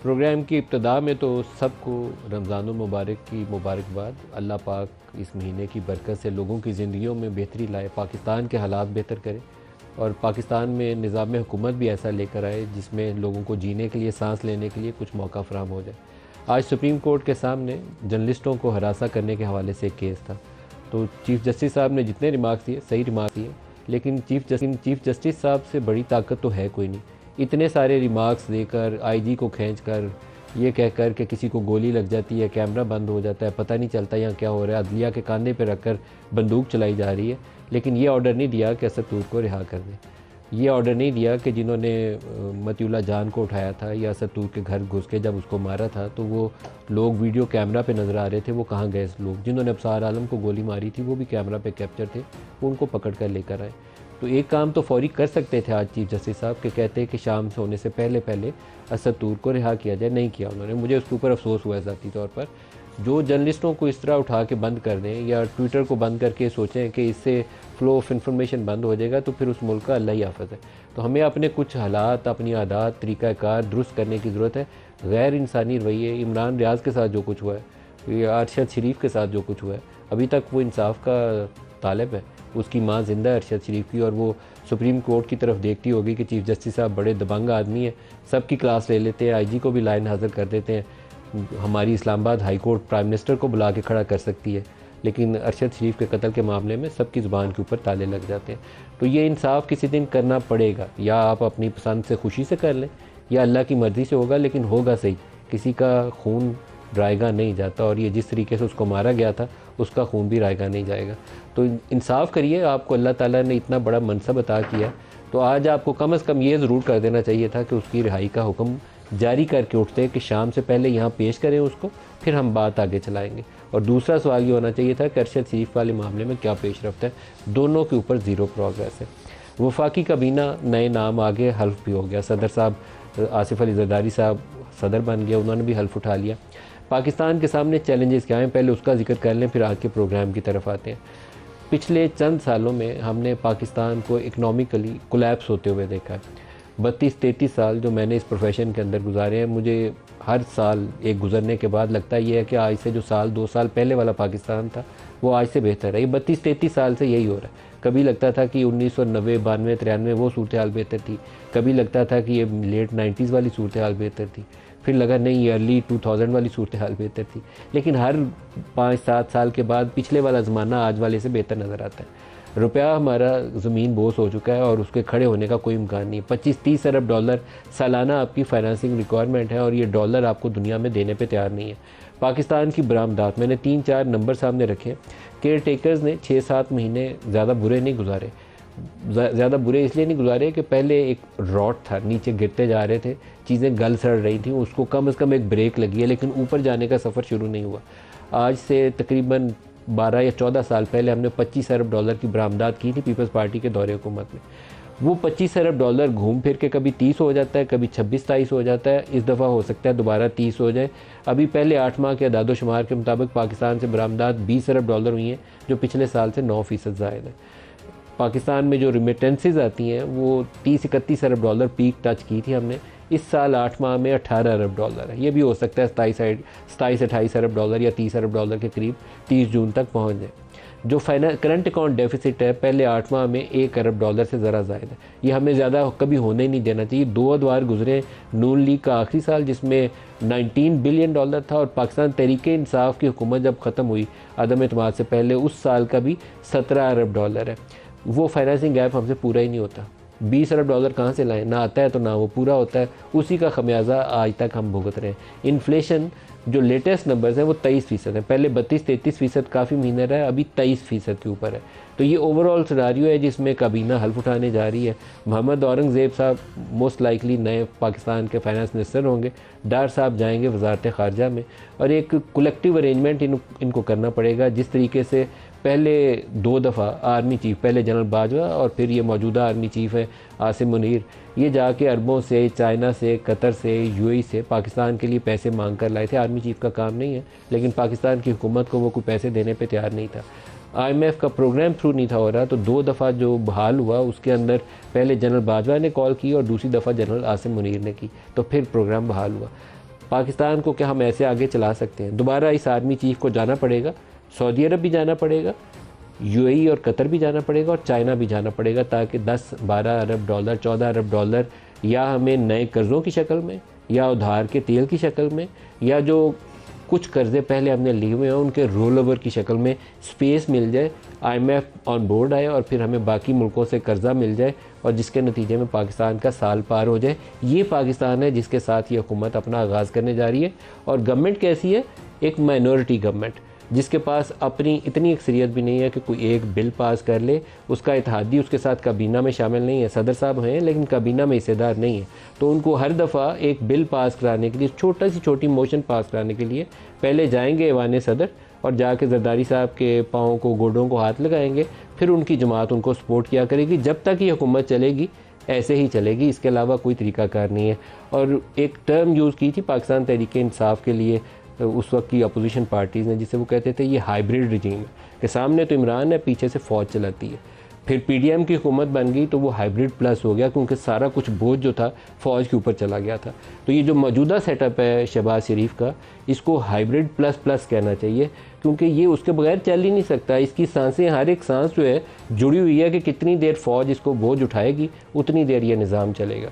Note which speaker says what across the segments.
Speaker 1: Programme کی ابتدا میں تو سب کو رمضان المبارک کی مبارکباد۔ اللہ پاک اس مہینے کی برکت سے لوگوں کی زندگیوں میں بہتری لائے، پاکستان کے حالات بہتر کرے اور پاکستان میں نظام حکومت بھی ایسا لے کر آئے جس میں لوگوں کو جینے کے لیے، سانس لینے کے لیے کچھ موقع فراہم ہو جائے۔ آج سپریم کورٹ کے سامنے جرنلسٹوں کو ہراساں کرنے کے حوالے سے ایک کیس تھا، تو چیف جسٹس صاحب نے جتنے ریمارکس دیے صحیح ریمارکس دیے، لیکن چیف جسٹس صاحب سے بڑی طاقت تو ہے کوئی نہیں۔ اتنے سارے ریمارکس دے کر، آئی جی کو کھینچ کر، یہ کہہ کر کہ کسی کو گولی لگ جاتی ہے، کیمرہ بند ہو جاتا ہے، پتہ نہیں چلتا یہاں کیا ہو رہا ہے، عدلیہ کے کاندھے پہ رکھ کر بندوق چلائی جا رہی ہے، لیکن یہ آرڈر نہیں دیا کہ اسد تور کو رہا کر دیں۔ یہ آرڈر نہیں دیا کہ جنہوں نے مطیع اللہ جان کو اٹھایا تھا یا اسد تور کے گھر گھس کے جب اس کو مارا تھا تو وہ لوگ ویڈیو کیمرہ پہ نظر آ رہے تھے، وہ کہاں گئے لوگ؟ جنہوں نے ابصار عالم کو گولی ماری تھی وہ بھی کیمرہ پہ کیپچر تھے، وہ ان کو پکڑ کر لے کر آئے۔ تو ایک کام تو فوری کر سکتے تھے آج چیف جسٹس صاحب کہ کہتے کہ شام سے ہونے سے پہلے اسد تور کو رہا کیا جائے، نہیں کیا انہوں نے۔ مجھے اس کے اوپر افسوس ہوا ہے ذاتی طور پر۔ جو جرنلسٹوں کو اس طرح اٹھا کے بند کر دیں یا ٹویٹر کو بند کر کے سوچیں کہ اس سے فلو آف انفارمیشن بند ہو جائے گا تو پھر اس ملک کا اللہ ہی حافظ ہے۔ تو ہمیں اپنے کچھ حالات، اپنی عادات، طریقہ کار درست کرنے کی ضرورت ہے۔ غیر انسانی رویے، عمران ریاض کے ساتھ جو کچھ ہوا ہے یا ارشد شریف کے ساتھ جو کچھ ہوا ہے، ابھی تک وہ انصاف کا طالب ہے۔ اس کی ماں زندہ ہے ارشد شریف کی، اور وہ سپریم کورٹ کی طرف دیکھتی ہوگی کہ چیف جسٹس صاحب بڑے دبنگ آدمی ہیں، سب کی کلاس لے لیتے ہیں، آئی جی کو بھی لائن حاضر کر دیتے ہیں، ہماری اسلام آباد ہائی کورٹ پرائم منسٹر کو بلا کے کھڑا کر سکتی ہے، لیکن ارشد شریف کے قتل کے معاملے میں سب کی زبان کے اوپر تالے لگ جاتے ہیں۔ تو یہ انصاف کسی دن کرنا پڑے گا، یا آپ اپنی پسند سے خوشی سے کر لیں یا اللہ کی مرضی سے ہوگا، لیکن ہوگا صحیح۔ کسی کا خون رائیگاں نہیں جاتا، اور یہ جس طریقے سے اس کو مارا گیا تھا اس کا خون بھی رائیگاں نہیں جائے گا۔ تو انصاف کریے، آپ کو اللہ تعالیٰ نے اتنا بڑا منصب عطا کیا، تو آج آپ کو کم از کم یہ ضرور کر دینا چاہیے تھا کہ اس کی رہائی کا حکم جاری کر کے اٹھتے کہ شام سے پہلے یہاں پیش کریں اس کو، پھر ہم بات آگے چلائیں گے۔ اور دوسرا سوال یہ ہونا چاہیے تھا کہ ارشد شریف والے معاملے میں کیا پیش رفت ہے؟ دونوں کے اوپر زیرو پروگریس ہے۔ وفاقی کابینہ نئے نام آگے، حلف بھی ہو گیا، صدر صاحب آصف علی زرداری صاحب صدر بن گیا، انہوں نے بھی حلف اٹھا لیا۔ پاکستان کے سامنے چیلنجز کیا ہیں، پہلے اس کا ذکر کر لیں پھر آج کے پروگرام کی طرف آتے ہیں۔ پچھلے چند سالوں میں ہم نے پاکستان کو اکنامکلی کولیپس ہوتے ہوئے دیکھا ہے۔ 32-33 سال جو میں نے اس پروفیشن کے اندر گزارے ہیں، مجھے ہر سال ایک گزرنے کے بعد لگتا یہ ہے کہ آج سے جو سال 2 سال پہلے والا پاکستان تھا وہ آج سے بہتر ہے۔ یہ 32-33 سال سے یہی ہو رہا ہے۔ کبھی لگتا تھا کہ 1990، 92، 93 وہ صورتحال بہتر تھی، کبھی لگتا تھا کہ یہ لیٹ 90s والی صورتحال بہتر تھی، پھر لگا نہیں یہ ارلی 2000 والی صورتحال بہتر تھی، لیکن ہر 5-7 سال کے بعد پچھلے والا زمانہ آج والے سے بہتر نظر آتا ہے۔ روپیہ ہمارا زمین بوس ہو چکا ہے اور اس کے کھڑے ہونے کا کوئی امکان نہیں۔ 25-30 ارب ڈالر سالانہ آپ کی فائنانسنگ ریکوائرمنٹ ہے، اور یہ ڈالر آپ کو دنیا میں دینے پہ تیار نہیں ہے۔ پاکستان کی برآمدات میں نے 3-4 نمبر سامنے رکھے۔ کیئر ٹیکرز نے 6-7 مہینے زیادہ برے نہیں گزارے۔ زیادہ برے اس لیے نہیں گزارے کہ پہلے ایک راٹ تھا، نیچے گرتے جا رہے تھے، چیزیں گل سڑ رہی تھیں، اس کو کم از کم ایک بریک لگی ہے، لیکن اوپر جانے کا سفر شروع نہیں ہوا۔ آج سے تقریباً 12 یا 14 سال پہلے ہم نے 25 ارب ڈالر کی برآمدات کی تھی پیپلز پارٹی کے دور حکومت میں۔ وہ 25 ارب ڈالر گھوم پھر کے کبھی 30 ہو جاتا ہے، کبھی 26-27 ہو جاتا ہے، اس دفعہ ہو سکتا ہے دوبارہ 30 ہو جائے۔ ابھی پہلے 8 ماہ کے اعداد و شمار کے مطابق پاکستان سے برآمدات 20 ارب ڈالر ہوئی ہیں، جو پچھلے سال سے 9% زائد ہے۔ پاکستان میں جو ریمیٹنسز آتی ہیں وہ 30-31 ارب ڈالر پیک ٹچ کی تھی ہم نے، اس سال 8 ماہ میں 18 ارب ڈالر ہے۔ یہ بھی ہو سکتا ہے 27-28 ارب ڈالر یا 30 ارب ڈالر کے قریب 30 جون تک پہنچ جائے۔ جو کرنٹ اکاؤنٹ ڈیفیسٹ ہے پہلے 8 ماہ میں 1 ارب ڈالر سے ذرا زائد ہے۔ یہ ہمیں زیادہ کبھی ہونے نہیں دینا چاہیے۔ 2 ادوار گزرے، نون لیگ کا آخری سال جس میں 19 بلین ڈالر تھا، اور پاکستان تحریک انصاف کی حکومت جب ختم ہوئی عدم اعتماد سے پہلے، اس سال کا بھی 17 ارب ڈالر ہے۔ وہ فائنانسنگ گیپ ہم سے پورا ہی نہیں ہوتا۔ 20 ارب ڈالر کہاں سے لائیں؟ نہ آتا ہے تو نہ وہ پورا ہوتا ہے، اسی کا خمیازہ آج تک ہم بھگت رہے ہیں۔ انفلیشن جو لیٹسٹ نمبرز ہیں وہ 23% ہیں، پہلے 32-33% کافی مہینہ رہا ہے، ابھی 23% کے اوپر ہے۔ تو یہ اوورآل سیناریو ہے جس میں کابینہ حلف اٹھانے جا رہی ہے۔ محمد اورنگزیب صاحب موسٹ لائکلی نئے پاکستان کے فائنانس منسٹر ہوں گے، ڈار صاحب جائیں گے وزارت خارجہ میں، اور ایک کولیکٹیو ارینجمنٹ ان کو کرنا پڑے گا، جس طریقے سے پہلے 2 دفعہ آرمی چیف، پہلے جنرل باجوہ اور پھر یہ موجودہ آرمی چیف ہے عاصم منیر، یہ جا کے عربوں سے، چائنا سے، قطر سے، یو اے ای سے پاکستان کے لیے پیسے مانگ کر لائے تھے۔ آرمی چیف کا کام نہیں ہے، لیکن پاکستان کی حکومت کو وہ کوئی پیسے دینے پہ تیار نہیں تھا۔ IMF کا پروگرام تھرو نہیں تھا ہو رہا، تو 2 دفعہ جو بحال ہوا اس کے اندر پہلے جنرل باجوہ نے کال کی اور دوسری دفعہ جنرل عاصم منیر نے کی، تو پھر پروگرام بحال ہوا۔ پاکستان کو کیا ہم ایسے آگے چلا سکتے ہیں؟ دوبارہ اس آرمی چیف کو جانا پڑے گا، سعودی عرب بھی جانا پڑے گا، یو اے ای اور قطر بھی جانا پڑے گا، اور چائنا بھی جانا پڑے گا، تاکہ 10-12 ارب ڈالر 14 ارب ڈالر یا ہمیں نئے قرضوں کی شکل میں، یا ادھار کے تیل کی شکل میں، یا جو کچھ قرضے پہلے ہم نے لیے ہوئے ہیں ان کے رول اوور کی شکل میں سپیس مل جائے، I M F on board آئے اور پھر ہمیں باقی ملکوں سے قرضہ مل جائے، اور جس کے نتیجے میں پاکستان کا سال پار ہو جائے۔ یہ پاکستان ہے جس کے ساتھ یہ حکومت اپنا آغاز کرنے جا رہی ہے۔ اور گورنمنٹ کیسی ہے؟ ایک مائنورٹی گورنمنٹ، جس کے پاس اپنی اتنی اکثریت بھی نہیں ہے کہ کوئی ایک بل پاس کر لے، اس کا اتحادی اس کے ساتھ کابینہ میں شامل نہیں ہے، صدر صاحب ہیں لیکن کابینہ میں حصے دار نہیں ہے، تو ان کو ہر دفعہ ایک بل پاس کرانے کے لیے، چھوٹی موشن پاس کرانے کے لیے پہلے جائیں گے ایوان صدر اور جا کے زرداری صاحب کے پاؤں کو، گوڈوں کو ہاتھ لگائیں گے، پھر ان کی جماعت ان کو سپورٹ کیا کرے گی۔ جب تک یہ حکومت چلے گی ایسے ہی چلے گی، اس کے علاوہ کوئی طریقہ کار نہیں ہے۔ اور ایک ٹرم یوز کی تھی پاکستان تحریک انصاف کے لیے اس وقت کی اپوزیشن پارٹیز نے، جسے وہ کہتے تھے یہ ہائیبریڈ رجیم ہے، کہ سامنے تو عمران ہے، پیچھے سے فوج چلاتی ہے۔ پھر پی ڈی ایم کی حکومت بن گئی تو وہ ہائیبریڈ پلس ہو گیا، کیونکہ سارا کچھ بوجھ جو تھا فوج کے اوپر چلا گیا تھا۔ تو یہ جو موجودہ سیٹ اپ ہے شہباز شریف کا، اس کو ہائیبریڈ پلس پلس کہنا چاہیے، کیونکہ یہ اس کے بغیر چل ہی نہیں سکتا۔ اس کی سانسیں، ہر ایک سانس جو ہے جڑی ہوئی ہے کہ کتنی دیر فوج اس کو بوجھ اٹھائے گی اتنی دیر یہ نظام چلے گا۔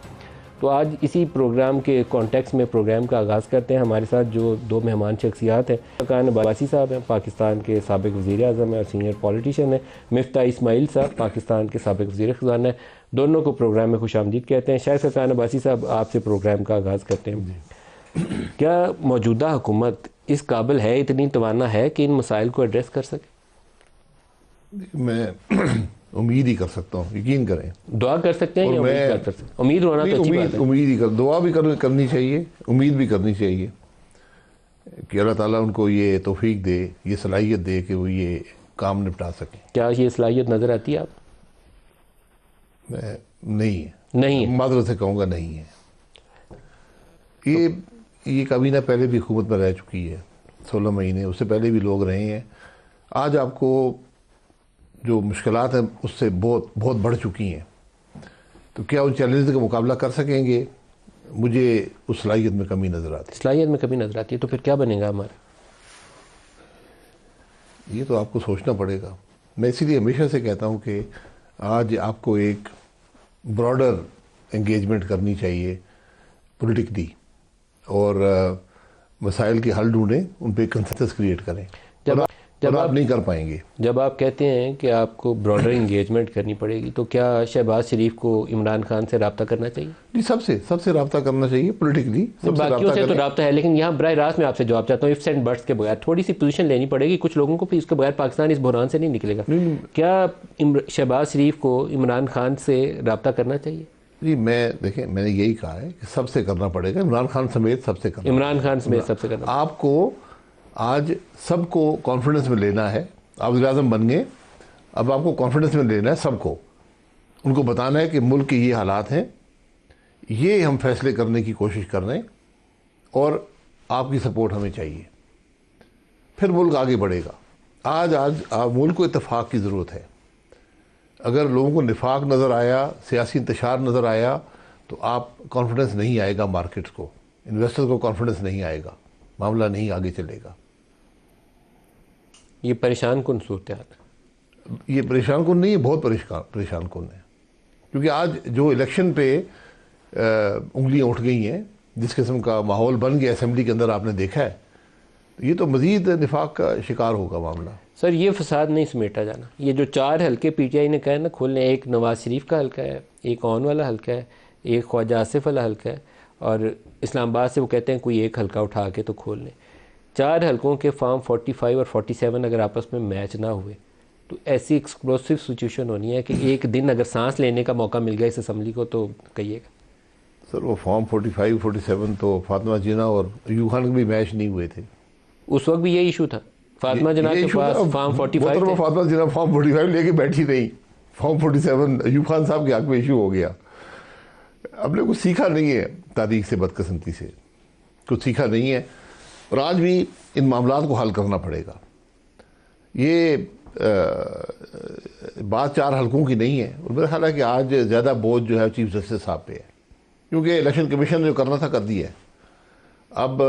Speaker 1: تو آج اسی پروگرام کے کانٹیکس میں پروگرام کا آغاز کرتے ہیں۔ ہمارے ساتھ جو دو مہمان شخصیات ہیں، خاقان عباسی صاحب ہیں، پاکستان کے سابق وزیر اعظم ہیں اور سینئر پولیٹیشین ہیں، مفتاح اسماعیل صاحب پاکستان کے سابق وزیر خزانہ ہیں۔ دونوں کو پروگرام میں خوش آمدید کہتے ہیں۔ شاید خاقان عباسی صاحب، آپ سے پروگرام کا آغاز کرتے ہیں۔ کیا موجودہ حکومت اس قابل ہے، اتنی توانا ہے کہ ان مسائل کو ایڈریس کر سکے؟
Speaker 2: میں امید ہی کر سکتا ہوں، یقین کریں۔
Speaker 1: دعا کر سکتے ہیں یا امید کر سکتے ہیں؟ امید ہونا تو اچھی بات ہے۔
Speaker 2: امید ہی دعا بھی کرنی چاہیے، امید بھی کرنی چاہیے کہ اللہ تعالیٰ ان کو یہ توفیق دے، یہ صلاحیت دے کہ وہ یہ کام نپٹا سکیں۔
Speaker 1: کیا یہ صلاحیت نظر آتی ہے آپ؟
Speaker 2: نہیں ہے، معذرت سے کہوں گا نہیں ہے۔ یہ کابینہ پہلے بھی حکومت میں رہ چکی ہے 16 مہینے، اس سے پہلے بھی لوگ رہے ہیں۔ آج آپ کو جو مشکلات ہیں اس سے بہت بڑھ چکی ہیں، تو کیا ان چیلنجز کا مقابلہ کر سکیں گے؟ مجھے اس صلاحیت میں کمی نظر آتی ہے۔
Speaker 1: صلاحیت میں کمی نظر آتی ہے، تو پھر کیا بنے گا ہمارا؟
Speaker 2: یہ تو آپ کو سوچنا پڑے گا۔ میں اسی لیے ہمیشہ سے کہتا ہوں کہ آج آپ کو ایک براڈر انگیجمنٹ کرنی چاہیے پولیٹیکلی، اور مسائل کے حل ڈھونڈیں، ان پہ کنسنسس کریٹ کریں۔ جب آپ نہیں کر پائیں گے،
Speaker 1: جب آپ کہتے ہیں کہ آپ کو براڈر انگیجمنٹ کرنی پڑے گی، تو کیا شہباز شریف کو عمران خان سے رابطہ کرنا چاہیے؟
Speaker 2: جی، سب سے رابطہ کرنا چاہیے پولیٹیکلی۔
Speaker 1: باقیوں سے تو رابطہ ہے، لیکن یہاں براہ راست میں آپ سے جواب چاہتا ہوں، ifs اینڈ بٹس کے بغیر تھوڑی سی پوزیشن لینی پڑے گی کچھ لوگوں کو، پھر اس کے بغیر پاکستان اس بحران سے نہیں نکلے گا۔ کیا شہباز شریف کو عمران خان سے رابطہ کرنا چاہیے؟
Speaker 2: جی، دیکھیں، میں نے یہی کہا ہے کہ سب سے کرنا پڑے گا، عمران خان سمیت سب سے کرنا۔
Speaker 1: عمران خان سمیت سب سے کرنا۔
Speaker 2: آپ کو آج سب کو کانفیڈنس میں لینا ہے۔ آپ وزیر اعظم بن گئے، اب آپ کو کانفیڈنس میں لینا ہے سب کو، ان کو بتانا ہے کہ ملک کے یہ حالات ہیں، یہ ہم فیصلے کرنے کی کوشش کر رہے ہیں، اور آپ کی سپورٹ ہمیں چاہیے، پھر ملک آگے بڑھے گا۔ آج ملک کو اتفاق کی ضرورت ہے۔ اگر لوگوں کو نفاق نظر آیا، سیاسی انتشار نظر آیا، تو آپ کانفیڈنس نہیں آئے گا، مارکیٹس کو، انویسٹر کو کانفیڈنس نہیں آئے گا، معاملہ نہیں آگے چلے گا۔
Speaker 1: یہ پریشان کن صورتحال ہے۔
Speaker 2: یہ پریشان کن نہیں ہے، بہت پریشان کن ہے، کیونکہ آج جو الیکشن پہ انگلیاں اٹھ گئی ہیں، جس قسم کا ماحول بن گیا اسمبلی کے اندر، آپ نے دیکھا ہے، یہ تو مزید نفاق کا شکار ہوگا معاملہ۔
Speaker 1: سر، یہ فساد نہیں سمیٹا جانا۔ یہ جو 4 حلقے پی ٹی آئی نے کہا ہے نا کھولنے، ایک نواز شریف کا حلقہ ہے، ایک اون والا حلقہ ہے، ایک خواجہ آصف والا حلقہ ہے، اور اسلام آباد سے وہ کہتے ہیں کوئی ایک حلقہ اٹھا کے تو کھول لیں۔ 4 حلقوں کے فارم 45 اور 47 اگر آپس میں میچ نہ ہوئے تو ایسی ایکسپلوسیو سچویشن ہونی ہے کہ ایک دن اگر سانس لینے کا موقع مل گیا اس اسمبلی کو تو کہیے گا۔
Speaker 2: سر، وہ فارم 45 47 تو فاطمہ جناح اور ایوب خان کے بھی میچ نہیں ہوئے تھے،
Speaker 1: اس وقت بھی یہ ایشو تھا۔ فاطمہ جناح کے پاس فارم 45 تھے۔
Speaker 2: فاطمہ جناح فارم 45 لے کے بیٹھی نہیں، فارم 47 ایوب خان صاحب کے حق میں ایشو ہو گیا۔ ہم نے کچھ سیکھا نہیں ہے تاریخ سے، بدقسمتی سے کچھ سیکھا نہیں ہے، اور آج بھی ان معاملات کو حل کرنا پڑے گا۔ یہ بات 4 حلقوں کی نہیں ہے، اور میرا خیال ہے کہ آج زیادہ بوجھ جو ہے چیف جسٹس صاحب پہ ہے، کیونکہ الیکشن کمیشن نے جو کرنا تھا کر دیا ہے، اب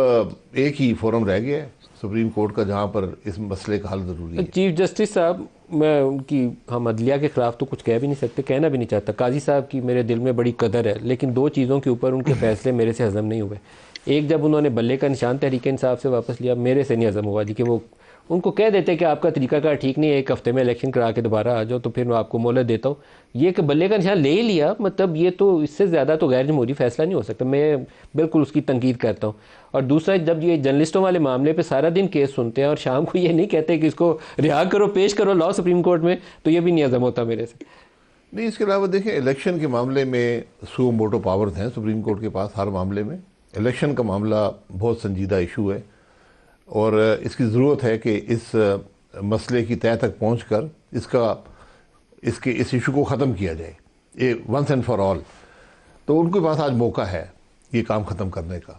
Speaker 2: ایک ہی فورم رہ گیا ہے سپریم کورٹ کا جہاں پر اس مسئلے کا حل ضروری ہے.
Speaker 1: چیف جسٹس صاحب، میں ان کی، ہم عدلیہ کے خلاف تو کچھ کہہ بھی نہیں سکتے، کہنا بھی نہیں چاہتا. قاضی صاحب کی میرے دل میں بڑی قدر ہے، لیکن دو چیزوں کے اوپر ان کے فیصلے میرے سے ہضم نہیں ہوئے. ایک، جب انہوں نے بلے کا نشان تحریک انصاف سے واپس لیا، میرے سے نہیں ہضم ہوا جی، کہ وہ ان کو کہہ دیتے کہ آپ کا طریقہ کار ٹھیک نہیں ہے، ایک ہفتے میں الیکشن کرا کے دوبارہ آ جاؤ تو پھر میں آپ کو مہلت دیتا ہوں. یہ کہ بلے کا نشان لے ہی لیا، مطلب یہ تو اس سے زیادہ تو غیر جمہوری فیصلہ نہیں ہو سکتا. میں بالکل اس کی تنقید کرتا ہوں. اور دوسرا، جب یہ جرنلسٹوں والے معاملے پہ سارا دن کیس سنتے ہیں اور شام کو یہ نہیں کہتے کہ اس کو رہا کرو، پیش کرو لاؤ سپریم کورٹ میں، تو یہ بھی نہیں ہضم ہوتا میرے سے.
Speaker 2: نہیں، اس کے علاوہ دیکھیں الیکشن کے معاملے میں سو موٹو پاورز ہیں سپریم کورٹ کے پاس. ہر معاملے میں الیکشن کا معاملہ بہت سنجیدہ ایشو ہے، اور اس کی ضرورت ہے کہ اس مسئلے کی تہہ تک پہنچ کر اس ایشو کو ختم کیا جائے ونس اینڈ فار آل. تو ان کے پاس آج موقع ہے یہ کام ختم کرنے کا.